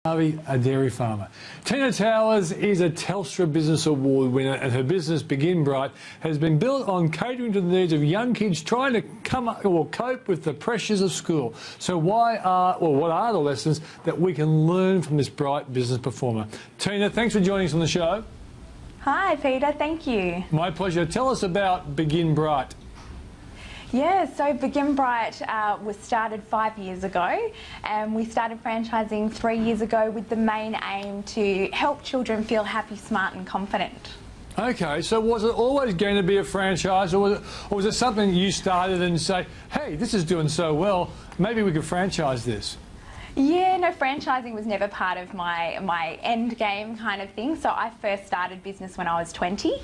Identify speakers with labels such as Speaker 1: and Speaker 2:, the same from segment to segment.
Speaker 1: Harvey, a dairy farmer. Tina Towers is a Telstra Business Award winner, and her business, Begin Bright, has been built on catering to the needs of young kids trying to come up or cope with the pressures of school. So what are the lessons that we can learn from this bright business performer? Tina, thanks for joining us on the show.
Speaker 2: Hi, Peter. Thank you.
Speaker 1: My pleasure. Tell us about Begin Bright.
Speaker 2: Yeah, so Begin Bright was started 5 years ago, and we started franchising 3 years ago with the main aim to help children feel happy, smart and confident.
Speaker 1: Okay, so was it always going to be a franchise, or was it something you started and say, hey, this is doing so well, maybe we could franchise this?
Speaker 2: Yeah, no, franchising was never part of my end game kind of thing. So I first started business when I was 20.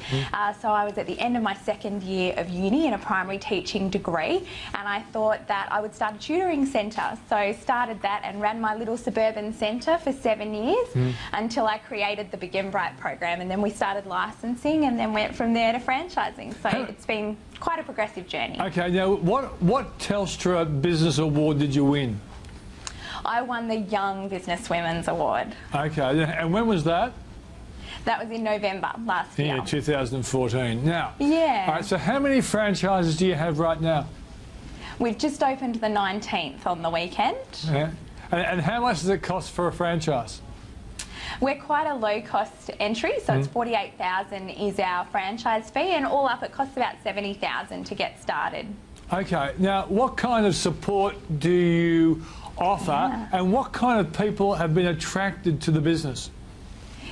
Speaker 2: So I was at the end of my second year of uni in a primary teaching degree, and I thought that I would start a tutoring centre. So I started that and ran my little suburban centre for 7 years until I created the Begin Bright program, and then we started licensing and then went from there to franchising. So it's been quite a progressive journey. Okay,
Speaker 1: now what Telstra Business Award did you win?
Speaker 2: I won the Young Business Women's Award.
Speaker 1: Okay, and when was that?
Speaker 2: That was in November last year.
Speaker 1: Yeah, 2014. Now,
Speaker 2: yeah.
Speaker 1: All right, so how many franchises do you have right now?
Speaker 2: We've just opened the 19th on the weekend.
Speaker 1: Yeah. And how much does it cost for a franchise?
Speaker 2: We're quite a low-cost entry, so it's $48,000 is our franchise fee, and all up it costs about $70,000 to get started.
Speaker 1: Okay, now what kind of support do you offer, and what kind of people have been attracted to the business?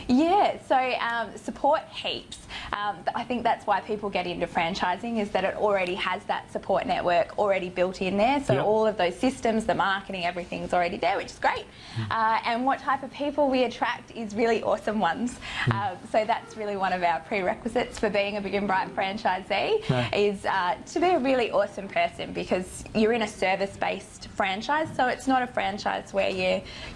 Speaker 2: Yeah, so support heaps. I think that's why people get into franchising, is that it already has that support network already built in there. So all of those systems, the marketing, everything's already there, which is great. And what type of people we attract is really awesome ones. So that's really one of our prerequisites for being a Begin Bright franchisee, is to be a really awesome person, because you're in a service-based franchise. So it's not a franchise where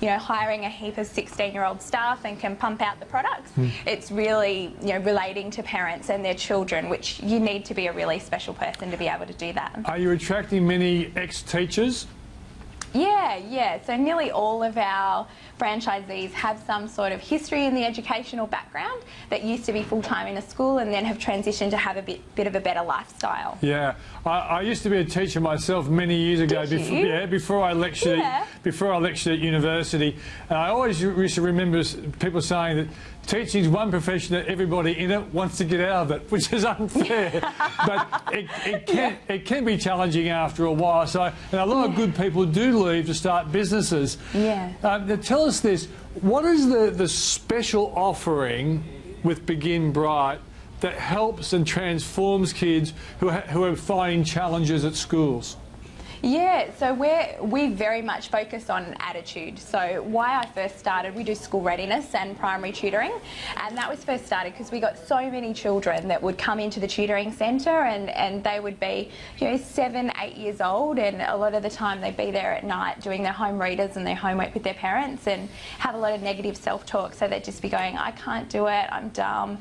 Speaker 2: you're hiring a heap of 16-year-old staff and can pump out the products. It's really relating to parents and their children, which you need to be a really special person to be able to do that.
Speaker 1: Are you attracting many ex-teachers?
Speaker 2: Yeah. So nearly all of our franchisees have some sort of history in the educational background that used to be full-time in a school and then have transitioned to have a bit of a better lifestyle.
Speaker 1: Yeah, I used to be a teacher myself many years ago. Before I lectured at university. And I always used to remember people saying that teaching is one profession that everybody in it wants to get out of it, which is unfair. But it can be challenging after a while. So, and a lot of good people do leave to start businesses. Now tell us this: what is the special offering with Begin Bright that helps and transforms kids who are finding challenges at schools?
Speaker 2: Yeah, so we very much focus on attitude. So why I first started, we do school readiness and primary tutoring, and that was first started because we got so many children that would come into the tutoring centre, and they would be 7, 8 years old, and a lot of the time they'd be there at night doing their home readers and their homework with their parents and have a lot of negative self-talk. So they'd just be going, I can't do it, I'm dumb.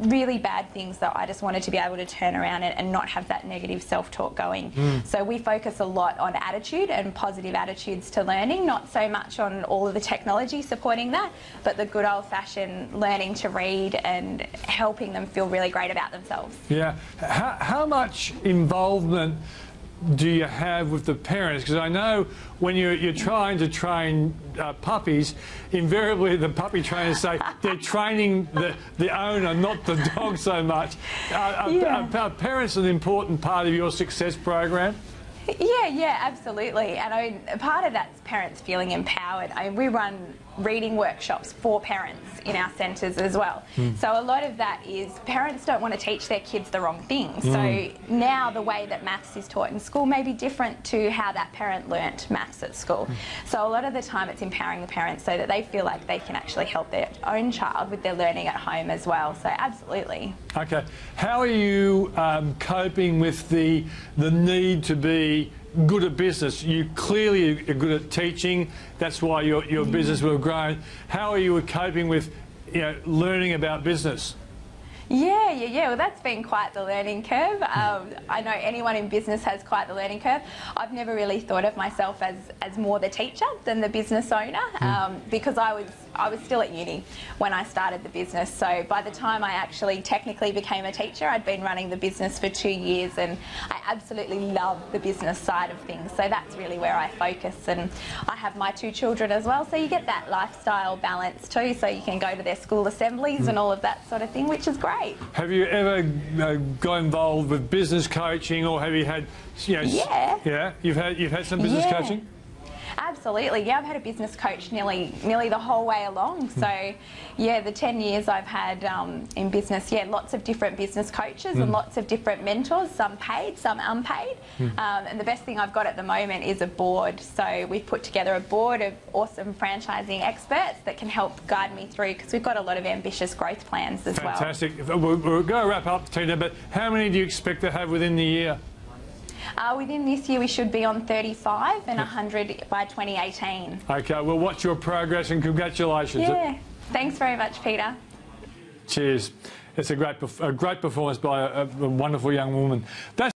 Speaker 2: Really bad things that I just wanted to be able to turn around and not have that negative self-talk going. So we focus a lot on attitude and positive attitudes to learning, not so much on all of the technology supporting that, but the good old-fashioned learning to read and helping them feel really great about themselves.
Speaker 1: Yeah. How much involvement do you have with the parents? Because I know when you're trying to train puppies, invariably the puppy trainers say they're training the owner, not the dog so much. Are parents an important part of your success program?
Speaker 2: Yeah, absolutely. And I mean, part of that's parents feeling empowered. I mean, we run reading workshops for parents in our centres as well. So a lot of that is parents don't want to teach their kids the wrong things. So now the way that maths is taught in school may be different to how that parent learnt maths at school. So a lot of the time it's empowering the parents so that they feel like they can actually help their own child with their learning at home as well. So absolutely. Okay.
Speaker 1: How are you coping with the need to be good at business? You clearly are good at teaching. That's why your business will have grown. How are you coping with learning about business?
Speaker 2: Yeah. Well, that's been quite the learning curve. I know anyone in business has quite the learning curve. I've never really thought of myself as more the teacher than the business owner, because I was still at uni when I started the business. So by the time I actually technically became a teacher, I'd been running the business for 2 years, and I absolutely love the business side of things. So that's really where I focus, and I have my 2 children as well, so you get that lifestyle balance too, so you can go to their school assemblies and all of that sort of thing, which is great.
Speaker 1: Have you ever got involved with business coaching, or have you had, yeah, you've had some business coaching?
Speaker 2: Absolutely, yeah. I've had a business coach nearly the whole way along. So, yeah, the 10 years I've had in business, lots of different business coaches and lots of different mentors, some paid, some unpaid. And the best thing I've got at the moment is a board. So we've put together a board of awesome franchising experts that can help guide me through, because we've got a lot of ambitious growth plans as well.
Speaker 1: Fantastic. We're going to wrap up, Tina, but how many do you expect to have within the year?
Speaker 2: Within this year, we should be on 35 and 100 by 2018.
Speaker 1: Okay, we'll watch your progress, and congratulations.
Speaker 2: Yeah, thanks very much, Peter.
Speaker 1: Cheers. It's a great performance by a wonderful young woman. That's